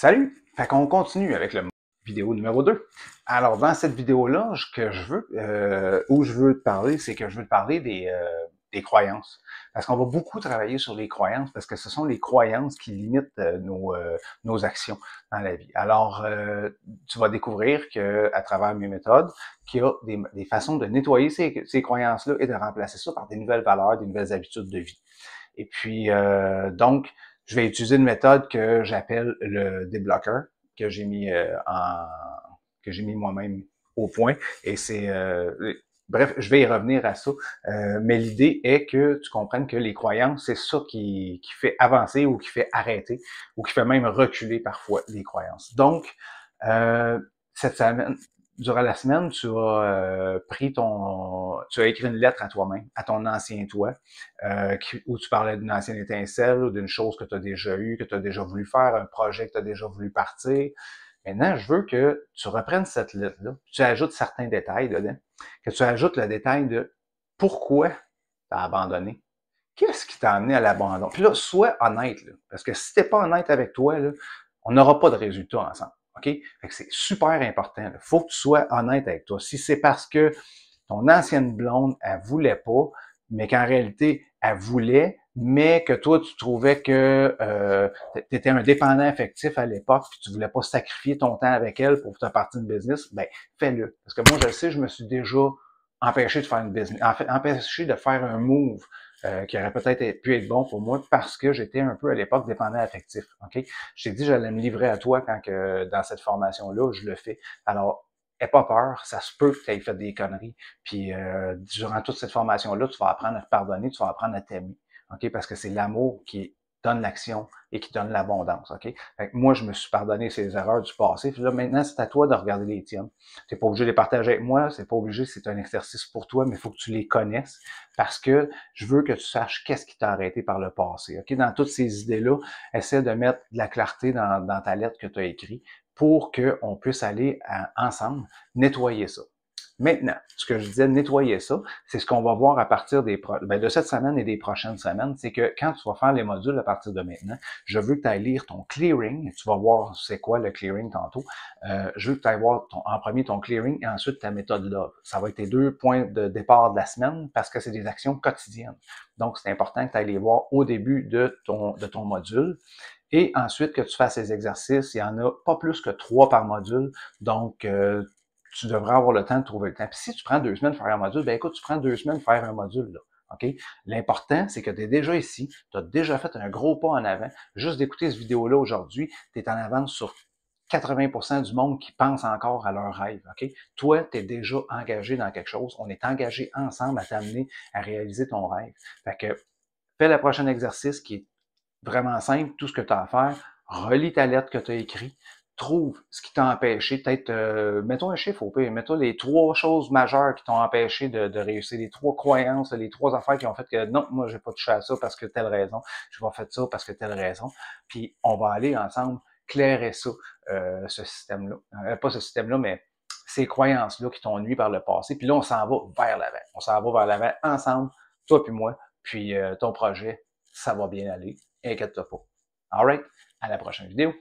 Salut! Fait qu'on continue avec le vidéo numéro 2. Alors, dans cette vidéo-là, où je veux te parler, c'est que je veux te parler des croyances. Parce qu'on va beaucoup travailler sur les croyances, parce que ce sont les croyances qui limitent nos actions dans la vie. Alors, tu vas découvrir que à travers mes méthodes, qu'il y a des façons de nettoyer ces croyances-là et de remplacer ça par des nouvelles valeurs, des nouvelles habitudes de vie. Et puis, donc, je vais utiliser une méthode que j'appelle le débloqueur, que j'ai mis que j'ai mis moi-même au point. Et bref, je vais y revenir à ça. Mais l'idée est que tu comprennes que les croyances, c'est ça qui fait avancer ou qui fait arrêter ou qui fait même reculer parfois les croyances. Donc, cette semaine, durant la semaine, tu as écrit une lettre à toi-même, à ton ancien toi, où tu parlais d'une ancienne étincelle ou d'une chose que tu as déjà eue, que tu as déjà voulu faire, un projet que tu as déjà voulu partir. Maintenant, je veux que tu reprennes cette lettre-là, tu ajoutes certains détails dedans, que tu ajoutes le détail de pourquoi tu as abandonné. Qu'est-ce qui t'a amené à l'abandon? Puis là, sois honnête, là, parce que si tu n'es pas honnête avec toi, là, on n'aura pas de résultat ensemble. OK? Fait que c'est super important. Il faut que tu sois honnête avec toi. Si c'est parce que ton ancienne blonde, elle voulait pas, mais qu'en réalité, elle voulait, mais que toi, tu trouvais que tu étais un dépendant affectif à l'époque, puis tu voulais pas sacrifier ton temps avec elle pour te partir de business, ben fais-le. Parce que moi, je le sais, je me suis déjà empêché de faire une business, empêché de faire un move qui aurait peut-être pu être bon pour moi parce que j'étais un peu à l'époque dépendant affectif. OK? Je t'ai dit, j'allais me livrer à toi quand que dans cette formation-là, je le fais. Alors, aie pas peur, ça se peut que tu aies fait des conneries. Puis durant toute cette formation-là, tu vas apprendre à te pardonner, tu vas apprendre à t'aimer. OK? Parce que c'est l'amour qui donne l'action et qui donne l'abondance. OK? Fait que moi, je me suis pardonné ces erreurs du passé. Puis là, maintenant, c'est à toi de regarder les tiennes. Tu n'es pas obligé de les partager avec moi, c'est pas obligé, c'est un exercice pour toi, mais il faut que tu les connaisses parce que je veux que tu saches qu'est-ce qui t'a arrêté par le passé. OK? Dans toutes ces idées-là, essaie de mettre de la clarté dans ta lettre que tu as écrite pour qu'on puisse aller ensemble nettoyer ça. Maintenant, ce que je disais, nettoyer ça, c'est ce qu'on va voir à partir de cette semaine et des prochaines semaines, c'est que quand tu vas faire les modules à partir de maintenant, je veux que tu ailles lire ton clearing, tu vas voir c'est quoi le clearing tantôt, je veux que tu ailles voir en premier ton clearing et ensuite ta méthode love. Ça va être tes 2 points de départ de la semaine parce que c'est des actions quotidiennes. Donc, c'est important que tu ailles les voir au début de ton module. Et ensuite, que tu fasses ces exercices, il y en a pas plus que 3 par module. Donc, tu devrais avoir le temps de trouver le temps. Puis si tu prends 2 semaines pour faire un module, ben écoute, tu prends 2 semaines pour faire un module, là. OK? L'important, c'est que tu es déjà ici, tu as déjà fait un gros pas en avant. Juste d'écouter cette vidéo-là aujourd'hui, tu es en avance sur 80% du monde qui pense encore à leur rêve. OK? Toi, tu es déjà engagé dans quelque chose. On est engagé ensemble à t'amener à réaliser ton rêve. Fait que fais le prochain exercice qui est vraiment simple, tout ce que tu as à faire, relis ta lettre que tu as écrite, trouve ce qui t'a empêché, peut-être, mets-toi un chiffre au pire, mets-toi les 3 choses majeures qui t'ont empêché de réussir, les 3 croyances, les 3 affaires qui ont fait que non, moi, j'ai pas touché à ça parce que telle raison, je vais faire ça parce que telle raison, puis on va aller ensemble clairer ça, ce système-là. Pas ce système-là, mais ces croyances-là qui t'ont nuit par le passé, puis là, on s'en va vers l'avant. On s'en va vers l'avant ensemble, toi puis moi, puis ton projet, ça va bien aller. Inquiète-toi pas. Alright, à la prochaine vidéo.